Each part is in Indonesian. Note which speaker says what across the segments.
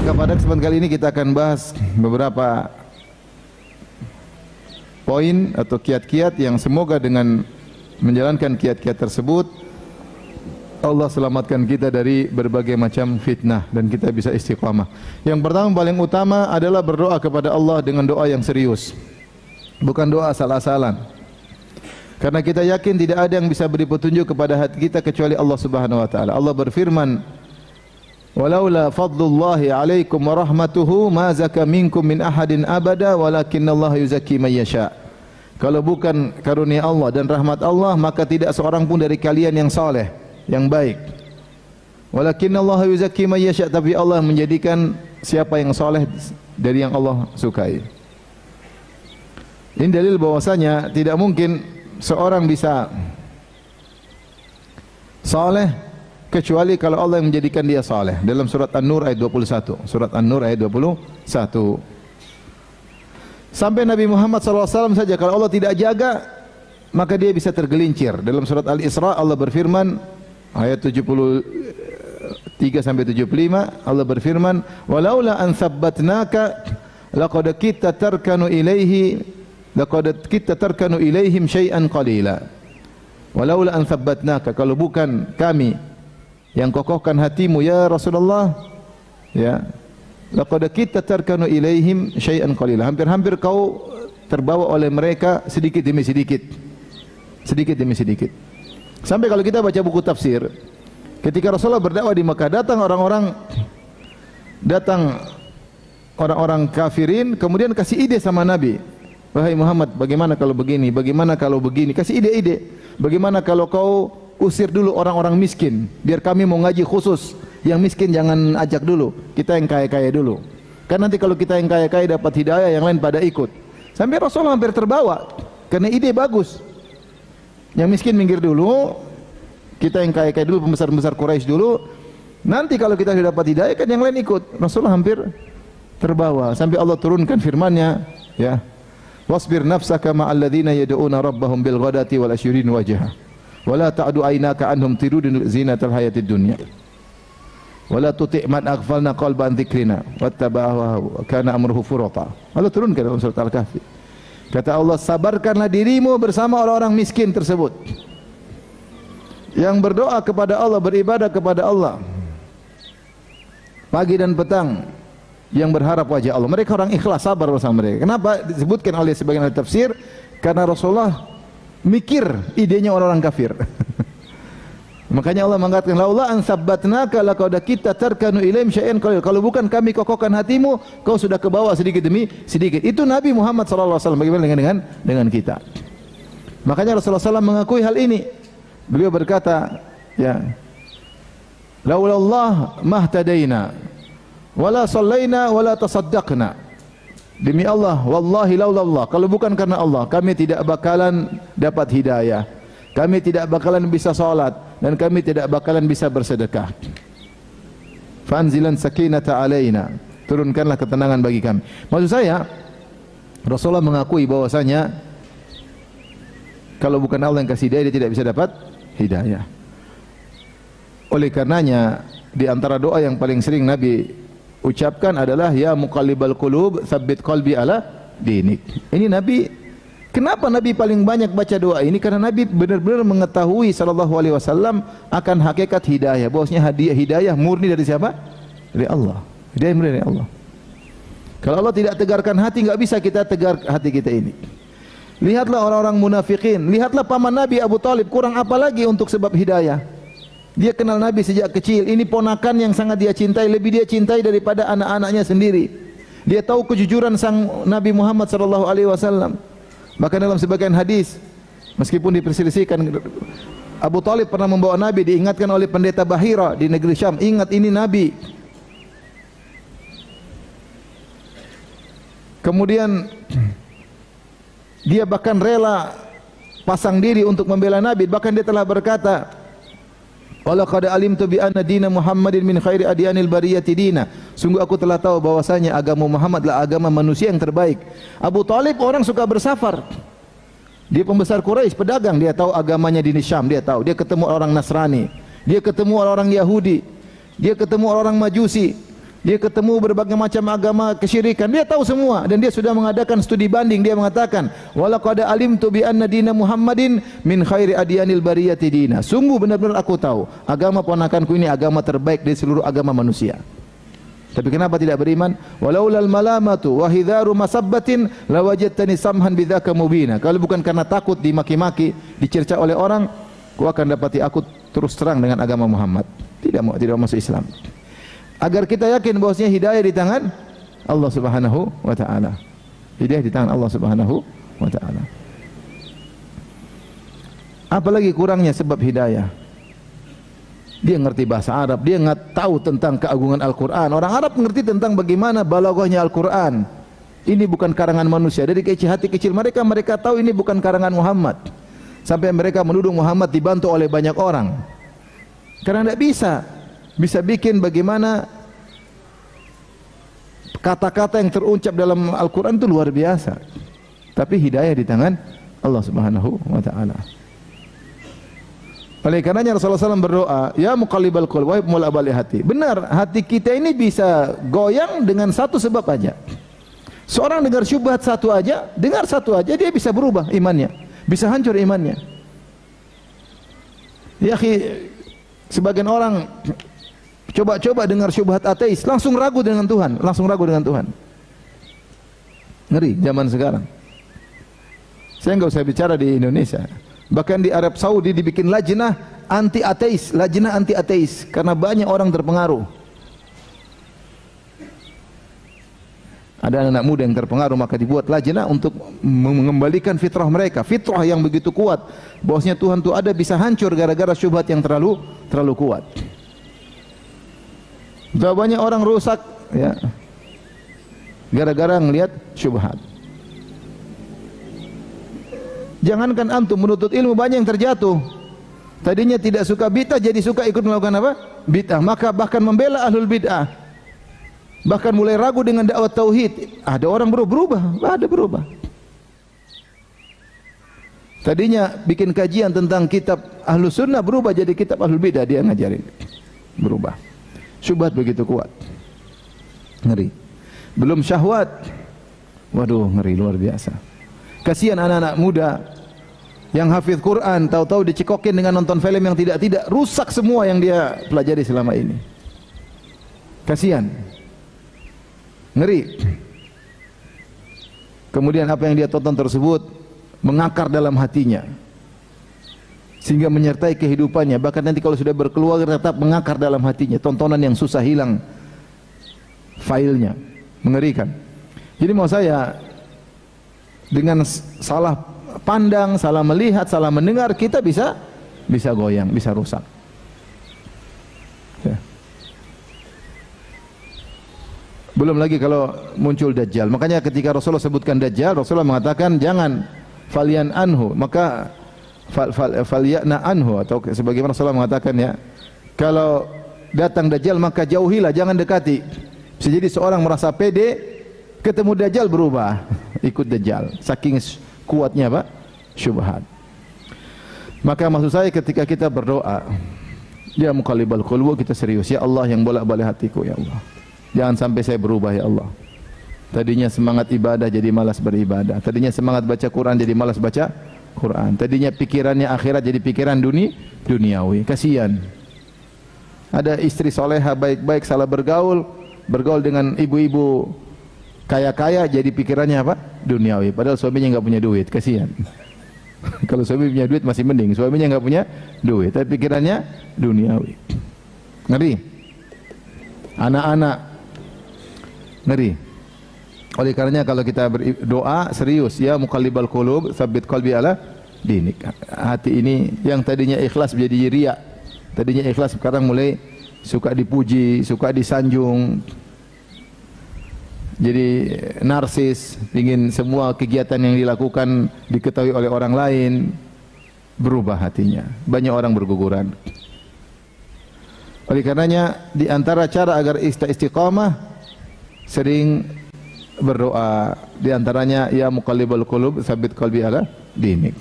Speaker 1: Maka pada kesempatan kali ini kita akan bahas beberapa poin atau kiat-kiat yang semoga dengan menjalankan kiat-kiat tersebut Allah selamatkan kita dari berbagai macam fitnah dan kita bisa istiqamah. Yang pertama paling utama adalah berdoa kepada Allah dengan doa yang serius. Bukan doa asal-asalan. Karena kita yakin tidak ada yang bisa beri petunjuk kepada hati kita kecuali Allah Subhanahu wa taala. Allah berfirman, "Walaula fadlullahi 'alaikum wa rahmatuhu ma zaka minkum min ahadin abada walakinallaha yuzakki man yasha." Kalau bukan karunia Allah dan rahmat Allah, maka tidak seorang pun dari kalian yang saleh, yang baik. Walakinallaha yuzakki man yasha, tapi Allah menjadikan siapa yang saleh dari yang Allah sukai. Ini dalil bahwasanya tidak mungkin seorang bisa saleh kecuali kalau Allah yang menjadikan dia saleh. Dalam surat An-Nur ayat 21. Surat An-Nur ayat 21. Sampai Nabi Muhammad SAW saja kalau Allah tidak jaga, maka dia bisa tergelincir. Dalam surat Al-Isra Allah berfirman ayat 73 sampai 75, Allah berfirman, "Walaula an tsabbatnaka laqad kitta tarkanu ilaihim syai'an qalila." Walaula an tsabbatnaka, kalau bukan kami yang kokohkan hatimu ya Rasulullah, ya, laqad kitta tarkanu ilaihim syai'an qalila. Hampir-hampir kau terbawa oleh mereka sedikit demi sedikit. Sedikit demi sedikit. Sampai kalau kita baca buku tafsir, ketika Rasulullah berdakwah di Makkah, datang orang-orang kafirin, kemudian kasih ide sama Nabi. Wahai Muhammad, bagaimana kalau begini? Bagaimana kalau begini? Kasih ide-ide. Bagaimana kalau kau usir dulu orang-orang miskin, biar kami mau ngaji khusus. Yang miskin jangan ajak dulu, kita yang kaya-kaya dulu. Kan nanti kalau kita yang kaya-kaya dapat hidayah, yang lain pada ikut. Sampai Rasulullah hampir terbawa, karena ide bagus. Yang miskin minggir dulu, kita yang kaya-kaya dulu, pembesar-pembesar Quraisy dulu. Nanti kalau kita sudah dapat hidayah, kan yang lain ikut. Rasulullah hampir terbawa, sampai Allah turunkan firman-Nya, ya. Wasbir nafsaka ma'al ladzina yad'una rabbahum bil ghadati wal asyrin wajha. Wala ta'du aynaka anhum tiridun zinatal hayatid dunya. Wala tuti' man aghfalna qalban dzikrina wattaba'a kana amruhu furata. Allah turunkan dalam surat Al-Kahfi. Kata Allah, sabarkanlah dirimu bersama orang-orang miskin tersebut yang berdoa kepada Allah, beribadah kepada Allah pagi dan petang, yang berharap wajah Allah. Mereka orang ikhlas, sabar bersama mereka. Kenapa disebutkan oleh sebagian ahli tafsir? Karena Rasulullah mikir idenya orang-orang kafir. Makanya Allah mengatakan, laula an sabbatnaka laqad kita tarkanu ilaihim syai'an qalil. Kalau bukan kami kokohkan hatimu, kau sudah ke bawah sedikit demi sedikit. Itu Nabi Muhammad sallallahu alaihi wasallam. Bagaimana dengan kita? Makanya Rasulullah SAW mengakui hal ini. Beliau berkata, ya, laula Allah mahtadaina wala sallaina wala tasaddaqna. Demi Allah, wallahi laula Allah, kalau bukan karena Allah, kami tidak bakalan dapat hidayah. Kami tidak bakalan bisa salat dan kami tidak bakalan bisa bersedekah. Fanzilan sakinata alaina, turunkanlah ketenangan bagi kami. Maksud saya, Rasulullah mengakui bahwasanya kalau bukan Allah yang kasih hidayah, dia tidak bisa dapat hidayah. Oleh karenanya, di antara doa yang paling sering Nabi ucapkan adalah, ya muqallibal qulub tsabbit qalbi ala dinik. Ini Nabi, kenapa Nabi paling banyak baca doa ini? Karena Nabi benar-benar mengetahui sallallahu alaihi wasallam akan hakikat hidayah, bahwasanya hidayah murni dari siapa? Dari Allah. Hidayah murni dari Allah. Kalau Allah tidak tegarkan hati, enggak bisa kita tegar hati kita ini. Lihatlah orang-orang munafikin, lihatlah paman Nabi Abu Thalib, kurang apa lagi untuk sebab hidayah. Dia kenal Nabi sejak kecil. Ini ponakan yang sangat dia cintai, lebih dia cintai daripada anak-anaknya sendiri. Dia tahu kejujuran sang Nabi Muhammad sallallahu alaihi wasallam. Bahkan dalam sebagian hadis, meskipun diperselisihkan, Abu Thalib pernah membawa Nabi, diingatkan oleh pendeta Bahira di negeri Syam, ingat ini Nabi. Kemudian dia bahkan rela pasang diri untuk membela Nabi. Bahkan dia telah berkata, walaqad alimtu bi anna dina Muhammadin min khairi adyanil bariyati dina. Sungguh aku telah tahu bahwasanya agama Muhammad adalah agama manusia yang terbaik. Abu Thalib orang suka bersafar. Dia pembesar Quraisy, pedagang, dia tahu agamanya di Syam, dia tahu. Dia ketemu orang Nasrani, dia ketemu orang Yahudi, dia ketemu orang Majusi, Dia ketemu berbagai macam agama kesyirikan, dia tahu semua dan dia sudah mengadakan studi banding. Dia mengatakan, "Walaqad alimtu bi anna dina Muhammadin min khairi adyanil bariyati dina." Sungguh benar-benar aku tahu agama ponakanku ini agama terbaik dari seluruh agama manusia. Tapi kenapa tidak beriman? Walaulal malamatu wa hidharu masabbatin lawajadtani samhan bidzaka mubina. Kalau bukan karena takut dimaki-maki, dicerca oleh orang, kau akan dapati aku terus terang dengan agama Muhammad. Tidak masuk Islam. Agar kita yakin bahwasanya hidayah di tangan Allah Subhanahu wa taala. Hidayah di tangan Allah Subhanahu wa taala. Apalagi kurangnya sebab hidayah? Dia ngerti bahasa Arab, dia nggak tahu tentang keagungan Al-Qur'an. Orang Arab mengerti tentang bagaimana balaghahnya Al-Qur'an. Ini bukan karangan manusia. Dari hati kecil mereka tahu ini bukan karangan Muhammad. Sampai mereka menuduh Muhammad dibantu oleh banyak orang. Karena tidak bisa bikin bagaimana kata-kata yang terucap dalam Al-Quran itu luar biasa. Tapi hidayah di tangan Allah Subhanahu wa taala. Oleh karenanya Rasulullah SAW berdoa, "Ya muqallibal qulub, wahai pembolak balik hati." Benar, hati kita ini bisa goyang dengan satu sebab aja. Seorang dengar syubhat satu aja, dia bisa berubah imannya, bisa hancur imannya. Ya akhi, sebagian orang coba dengar syubhat ateis, langsung ragu dengan Tuhan. Ngeri zaman sekarang. Saya enggak usah bicara di Indonesia. Bahkan di Arab Saudi dibikin lajnah anti ateis karena banyak orang terpengaruh. Ada anak muda yang terpengaruh, maka dibuat lajnah untuk mengembalikan fitrah mereka. Fitrah yang begitu kuat bahwasanya Tuhan itu ada bisa hancur gara-gara syubhat yang terlalu kuat. Banyak orang rusak ya gara-gara ngelihat syubhat. Jangankan antum menuntut ilmu, banyak yang terjatuh. Tadinya tidak suka bid'ah jadi suka ikut melakukan apa? Bid'ah. Maka bahkan membela ahlul bid'ah. Bahkan mulai ragu dengan dakwah tauhid. Ada orang berubah. Tadinya bikin kajian tentang kitab Ahlus Sunnah, berubah jadi kitab Ahlul Bidah, dia ngajarin. Berubah. Syubhat begitu kuat. Ngeri. Belum syahwat. Waduh, ngeri luar biasa. Kasihan anak-anak muda yang hafiz Quran, tahu-tahu dicekokin dengan nonton film yang tidak, rusak semua yang dia pelajari selama ini. Kasihan. Ngeri. Kemudian apa yang dia tonton tersebut mengakar dalam hatinya sehingga menyertai kehidupannya, bahkan nanti kalau sudah berkeluarga tetap mengakar dalam hatinya. Tontonan yang susah hilang filenya, mengerikan. Jadi mau saya, dengan salah pandang, salah melihat, salah mendengar, kita bisa goyang, bisa rusak. Ya. Belum lagi kalau muncul Dajjal. Makanya ketika Rasulullah sebutkan Dajjal, Rasulullah mengatakan jangan falian anhu, maka falyana anhu, atau sebagaimana Rasulullah mengatakan ya, kalau datang Dajjal maka jauhilah, jangan dekati. Bisa jadi seorang merasa pede, ketemu Dajjal berubah, ikut Dajjal, saking kuatnya apa? Syubhat. Maka maksud saya ketika kita berdoa, ya muqallibal qulub, kita serius, ya Allah yang bolak-balik hatiku, ya Allah. Jangan sampai saya berubah, ya Allah. Tadinya semangat ibadah jadi malas beribadah. Tadinya semangat baca Quran jadi malas baca Quran. Tadinya pikirannya akhirat jadi pikiran duniawi. Kasihan. Ada istri soleha baik-baik salah bergaul dengan ibu-ibu kaya-kaya, jadi pikirannya apa? Duniawi. Padahal suaminya enggak punya duit. Kasihan. Kalau suami punya duit masih mending. Suaminya enggak punya duit, tapi pikirannya duniawi. Ngeri. Anak-anak ngeri. Oleh karenanya kalau kita berdoa serius, ya muqallibal qulub, tsabbit qalbi ala dinik. Hati ini yang tadinya ikhlas menjadi riya. Tadinya ikhlas sekarang mulai suka dipuji, suka disanjung. Jadi narsis, ingin semua kegiatan yang dilakukan diketahui oleh orang lain. Berubah hatinya. Banyak orang berguguran. Oleh karenanya di antara cara agar istiqamah, sering berdoa. Di antaranya ya muqallibal qulub tsabbit qalbi ala dinik.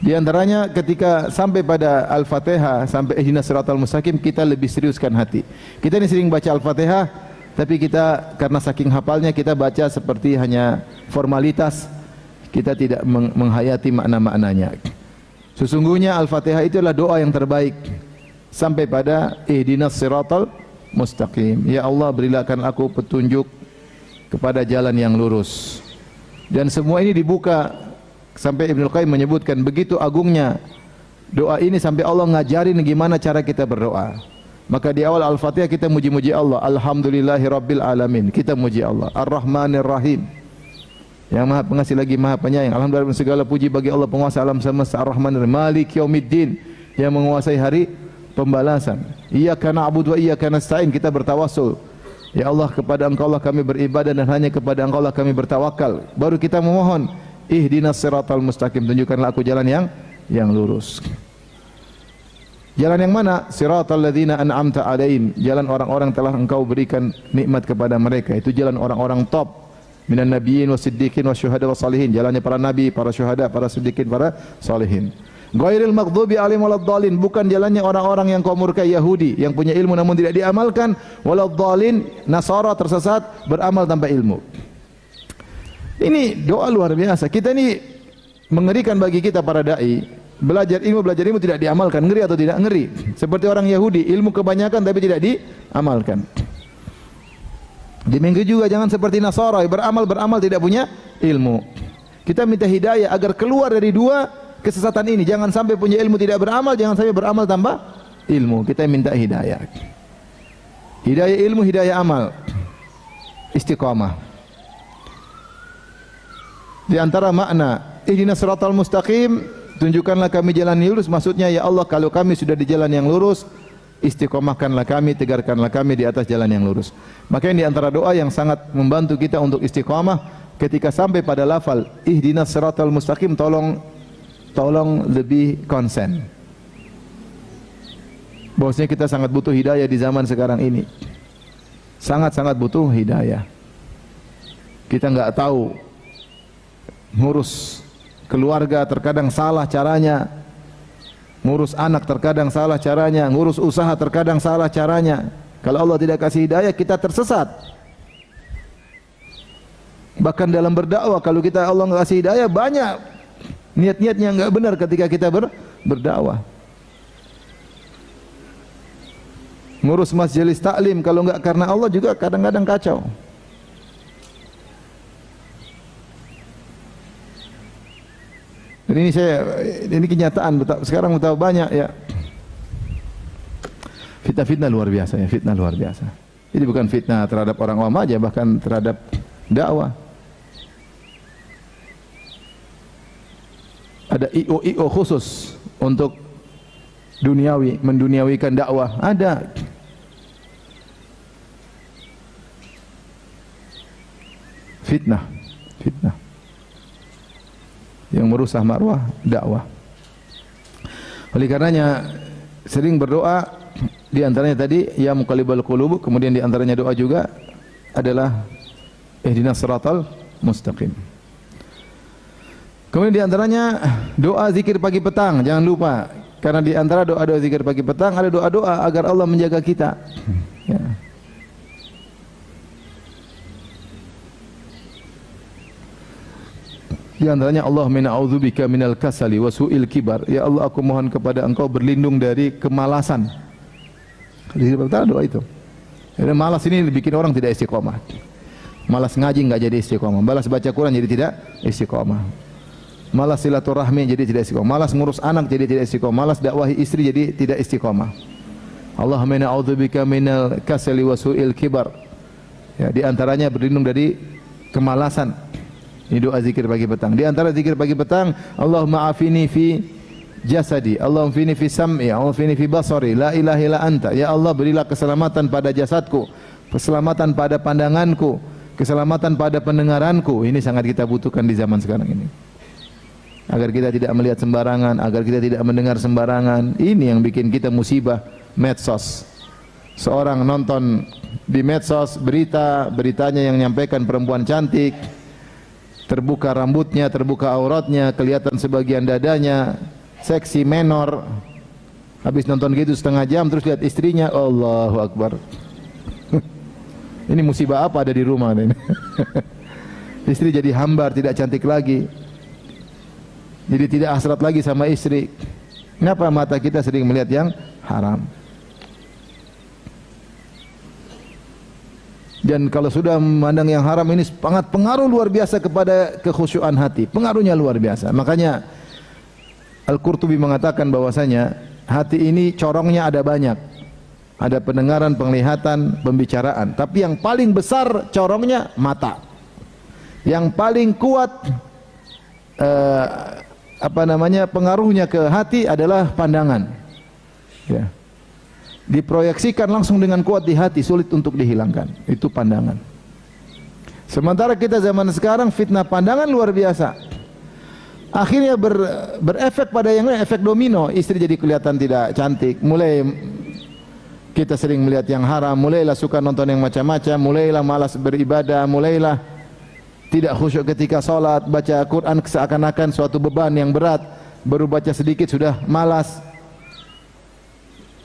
Speaker 1: Di antaranya ketika sampai pada Al-Fatihah, sampai ihdinas siratal mustaqim, kita lebih seriuskan hati. Kita ini sering baca Al-Fatihah tapi kita karena saking hafalnya kita baca seperti hanya formalitas, kita tidak menghayati makna-maknanya. Sesungguhnya Al-Fatihah itu adalah doa yang terbaik sampai pada ihdinas siratal mustaqim. Ya Allah, berikan aku petunjuk kepada jalan yang lurus. Dan semua ini dibuka sampai Ibnu Qayyim menyebutkan begitu agungnya doa ini sampai Allah ngajarin gimana cara kita berdoa. Maka di awal Al-Fatihah kita muji-muji Allah. Alhamdulillahi Rabbil Alamin. Kita muji Allah. Ar-Rahmanir Rahim. Yang Maha Pengasih lagi Maha Penyayang. Alhamdulillah, segala puji bagi Allah penguasa alam semesta. Ar-Rahmanir Rahim. Malik Yaumiddin, yang menguasai hari pembalasan. Iyyaka na'budu wa iyyaka nasta'in. Kita bertawassul. Ya Allah, kepada Engkau lah kami beribadah dan hanya kepada Engkau lah kami bertawakal. Baru kita memohon, ihdinas siratal mustaqim, tunjukkanlah aku jalan yang lurus. Jalan yang mana? Siratal ladzina an'amta alaihim, jalan orang-orang telah Engkau berikan nikmat kepada mereka. Itu jalan orang-orang top, minan nabiyyin wasiddiqin wasyuhada wassalihin, jalannya para nabi, para syuhada, para siddiqin, para salihin. Ghairil maghdubi alaihim waladdallin, bukan jalannya orang-orang yang kaum murkai Yahudi yang punya ilmu namun tidak diamalkan, waladdallin Nasara tersesat beramal tanpa ilmu. Ini doa luar biasa. Kita ini mengerikan bagi kita para dai. Belajar ilmu tidak diamalkan, ngeri atau tidak ngeri? Seperti orang Yahudi, ilmu kebanyakan tapi tidak diamalkan. Demikian juga jangan seperti Nasara, beramal tidak punya ilmu. Kita minta hidayah agar keluar dari dua kesesatan ini. Jangan sampai punya ilmu tidak beramal, jangan sampai beramal tanpa ilmu. Kita minta hidayah. Hidayah ilmu, hidayah amal. Istiqamah. Di antara makna ihdinas siratal mustaqim, tunjukkanlah kami jalan yang lurus, maksudnya ya Allah, kalau kami sudah di jalan yang lurus, istiqomahkanlah kami, tegarkanlah kami di atas jalan yang lurus. Makanya di antara doa yang sangat membantu kita untuk istiqamah, ketika sampai pada lafal ihdinas siratal mustaqim, tolong lebih konsen. Bahwasanya kita sangat butuh hidayah di zaman sekarang ini. Sangat-sangat butuh hidayah. Kita enggak tahu ngurus keluarga terkadang salah caranya. Ngurus anak terkadang salah caranya, ngurus usaha terkadang salah caranya. Kalau Allah tidak kasih hidayah, kita tersesat. Bahkan dalam berdakwah, kalau kita Allah enggak kasih hidayah, banyak niat-niatnya enggak benar ketika kita berdakwah. Ngurus majelis taklim kalau enggak karena Allah juga kadang-kadang kacau. Dan ini kenyataan, sekarang betapa banyak ya. Fitnah-fitnah luar biasa ya, fitnah luar biasa. Ini bukan fitnah terhadap orang awam aja, bahkan terhadap dakwah. Ada IO khusus untuk duniawi, menduniawikan dakwah. Ada. Fitnah yang merusak marwah dakwah. Oleh karenanya sering berdoa, di antaranya tadi ya muqallibal qulub, kemudian di antaranya doa juga adalah ihdinas siratal mustaqim. Kemudian di antaranya doa zikir pagi petang, jangan lupa, karena di antara doa-doa zikir pagi petang ada doa-doa agar Allah menjaga kita. Ya. Di antaranya Allahumma a'udzubika minal kasali wa su'il kibar. Ya Allah, aku mohon kepada Engkau berlindung dari kemalasan. Betul doa itu. Karena malas ini bikin orang tidak istiqomah. Malas ngaji enggak jadi istiqomah. Malas baca Quran jadi tidak istiqomah. Malas silaturahmi jadi tidak istiqomah. Malas ngurus anak jadi tidak istiqomah. Malas dakwahi istri jadi tidak istiqomah. Allahumma a'udzubika minal kasali wa su'il kibar. Ya, di antaranya berlindung dari kemalasan. Ini doa zikir pagi petang. Di antara zikir pagi petang, Allahumma afini fi jasadi, Allahumma afini fi sam'i, Allahumma afini fi basari, la ilaha illa anta. Ya Allah, berilah keselamatan pada jasadku, keselamatan pada pandanganku, keselamatan pada pendengaranku. Ini sangat kita butuhkan di zaman sekarang ini. Agar kita tidak melihat sembarangan, agar kita tidak mendengar sembarangan. Ini yang bikin kita musibah medsos. Seorang nonton di medsos beritanya yang menyampaikan perempuan cantik, terbuka rambutnya, terbuka auratnya, kelihatan sebagian dadanya, seksi menor. Habis nonton gitu setengah jam terus lihat istrinya, Allahu Akbar. Ini musibah apa ada di rumah ini? Istri jadi hambar, tidak cantik lagi. Jadi tidak hasrat lagi sama istri. Kenapa mata kita sering melihat yang haram? Dan kalau sudah memandang yang haram ini sangat pengaruh luar biasa kepada kekhusyuan hati. Pengaruhnya luar biasa. Makanya Al-Qurtubi mengatakan bahwasanya hati ini corongnya ada banyak. Ada pendengaran, penglihatan, pembicaraan. Tapi yang paling besar corongnya mata. Yang paling kuat pengaruhnya ke hati adalah pandangan. Ya. Diproyeksikan langsung dengan kuat di hati, sulit untuk dihilangkan. Itu pandangan. Sementara kita zaman sekarang fitnah pandangan luar biasa. Akhirnya berefek pada yang lain, efek domino. Istri jadi kelihatan tidak cantik, mulai kita sering melihat yang haram, mulailah suka nonton yang macam-macam, mulailah malas beribadah, mulailah tidak khusyuk ketika salat, baca Quran seakan-akan suatu beban yang berat, baru baca sedikit sudah malas.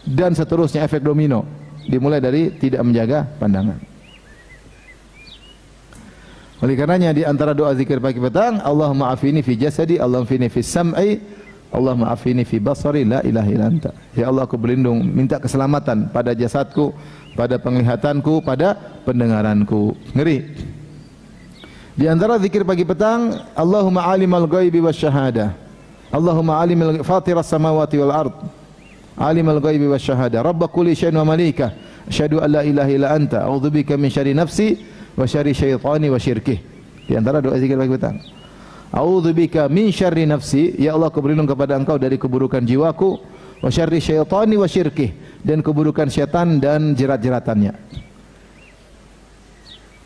Speaker 1: Dan seterusnya efek domino. Dimulai dari tidak menjaga pandangan. Oleh karenanya di antara doa zikir pagi petang, Allahumma afini fi jasadi, Allahumma afini fi sam'i, Allahumma afini fi basari, la ilaha illa anta. Ya Allah, aku berlindung, minta keselamatan pada jasadku, pada penglihatanku, pada pendengaranku. Ngeri. Di antara zikir pagi petang, Allahumma alimal ghaibi wasyahadah, Allahumma alimul fatiras samawati wal ard, alimul ghaibi wasyahadah, rabb kulli syai'in wa malaikah, asyhadu an la ilaha illa anta, a'udzubika min syarri nafsi wa syarri syaitani wa syirkih. Di antara doa zikir pagi petang, a'udzubika min syarri nafsi, ya Allah, aku berlindung kepada Engkau dari keburukan jiwaku, wa syarri syaitani wa syirkih, dan keburukan syaitan dan jerat-jeratannya.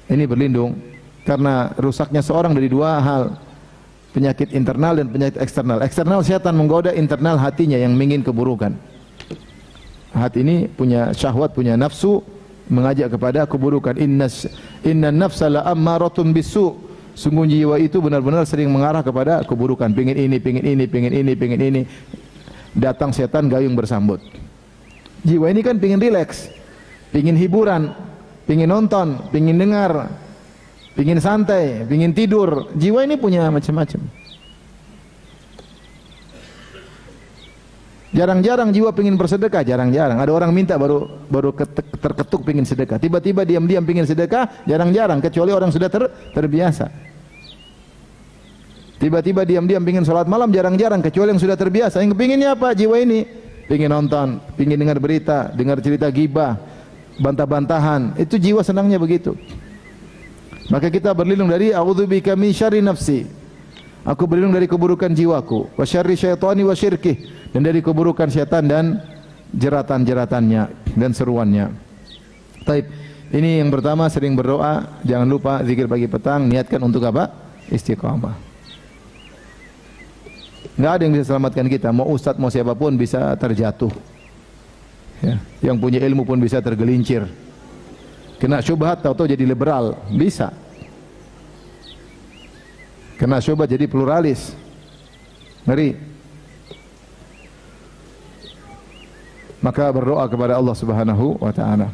Speaker 1: Ini berlindung karena rusaknya seorang dari dua hal, penyakit internal dan penyakit eksternal. Eksternal syaitan menggoda, internal hatinya yang ingin keburukan. Hati ini punya syahwat, punya nafsu, mengajak kepada keburukan. Inna nafsa la ammaratun bisu. Sungguh jiwa itu benar-benar sering mengarah kepada keburukan. Pingin ini, pingin ini, pingin ini, pingin ini. Datang setan gayung bersambut. Jiwa ini kan pingin rileks, pingin hiburan, pingin nonton, pingin dengar, pingin santai, pingin tidur. Jiwa ini punya macam-macam. Jarang-jarang jiwa pingin bersedekah, jarang-jarang. Ada orang minta baru terketuk pingin sedekah. Tiba-tiba diam-diam pingin sedekah, jarang-jarang, kecuali orang sudah terbiasa. Tiba-tiba diam-diam pingin salat malam, jarang-jarang, kecuali yang sudah terbiasa. Yang kepinginnya apa? Jiwa ini pingin nonton, pingin dengar berita, dengar cerita gibah, bantah-bantahan. Itu jiwa senangnya begitu. Maka kita berlindung dari a'udzubika min syarri nafsi. Aku berlindung dari keburukan jiwaku, wa syarri syaitani wa syirkih, dan dari keburukan syaitan dan jeratan-jeratannya dan seruannya. Taib. Ini yang pertama, sering berdoa, jangan lupa zikir pagi petang, niatkan untuk apa? Istiqamah. Enggak ada yang bisa selamatkan kita, mau ustaz mau siapapun bisa terjatuh. Ya, yang punya ilmu pun bisa tergelincir. Kena syubhat tahu-tahu jadi liberal, bisa. Kena syubhat jadi pluralis. Ngeri. Maka berdoa kepada Allah Subhanahu wa taala.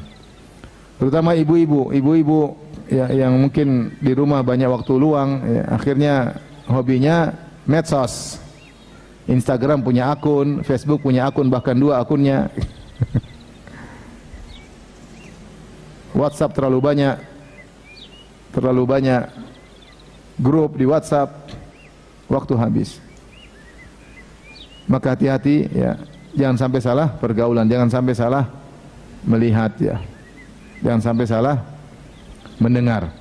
Speaker 1: Terutama ibu-ibu yang mungkin di rumah banyak waktu luang, ya, akhirnya hobinya medsos. Instagram punya akun, Facebook punya akun, bahkan 2 akunnya. WhatsApp terlalu banyak grup di WhatsApp, waktu habis. Maka hati-hati ya, jangan sampai salah pergaulan, jangan sampai salah melihat ya, jangan sampai salah mendengar.